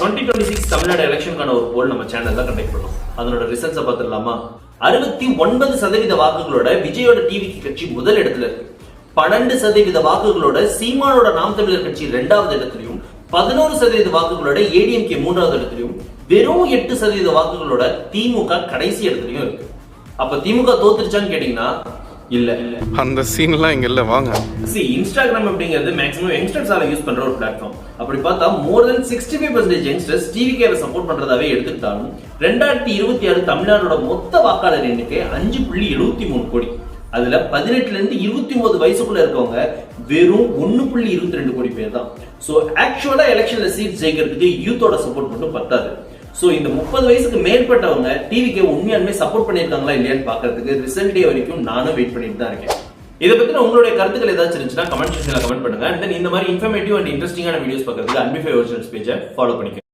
2026 தமிழ்நாடு எலெக்ஷனுக்கான ஒரு போல் நம்ம சேனல்ல கண்டக்ட் பண்ணோம். அதனோட ரிசல்ட்ஸை பார்த்துடலாமா? 69% வாக்குகளோட விஜயோட டிவிக்கு கட்சி முதல் இடத்துல இருக்கு. 12% வாக்குகளோட சீமானோட நாம் தமிழர் கட்சி 2வது இடத்துலயும், 11% வாக்குகளோட ஏடிஎம்கே 3வது இடத்துலயும், வெறும் 8% வாக்குகளோட திமுக கடைசி இடத்துலயும் இருக்கு. அப்ப திமுக தோத்துருச்சான்னு கேட்டீங்கன்னா இல்ல. அந்த சீன்லாம் இங்க இல்ல. வாங்க. இன்ஸ்டாகிராம் அப்படிங்கிறது மேக்ஸிமம் யங்ஸ்டர்ஸால யூஸ் பண்ற ஒரு பிளாட்ஃபார்ம். அப்படி பார்த்தா more than 65% யங்ஸ்டர்ஸ் டிவிகேவை சப்போர்ட் பண்றதாவே எடுத்துக்கிட்டாலும் 2026 தமிழ்நாடோட மொத்த வாக்காளர் எண்ணிக்கை 5.73 கோடி. அதுல 18ல இருந்து 29 வயசுக்குள்ள இருக்கவங்க வெறும் 1.22 கோடி பேர் தான். சோ ஆக்சுவலா எலெக்ஷன்ல சீட் ஜெயிக்கிறதுக்கு யூத்தோட சப்போர்ட் மட்டும் பத்தாது. சோ இந்த 30 வயசுக்கு மேற்பட்டவங்க டிவிக்கு உண்மையாலுமே சப்போர்ட் பண்ணிருக்காங்களா இல்லையான்னு பாக்குறதுக்கு ரிசல்ட் டே வரைக்கும் நானும் வெயிட் பண்ணிட்டு தான் இருக்கேன். இதை பத்தின உங்களுடைய கருத்துக்கள் ஏதாச்சும் இருந்துச்சுன்னா கமெண்ட் செக்ஷன்ல கமெண்ட் பண்ணுங்க. இந்த மாதிரி இன்ஃபர்மேட்டிவ் அண்ட் இன்ட்ரெஸ்டிங்கான வீடியோஸ் பார்க்கறதுக்கு அன்பிஃபை ஒரிஜினல்ஸ் பேஜை ஃபாலோ பண்ணிக்கோங்க.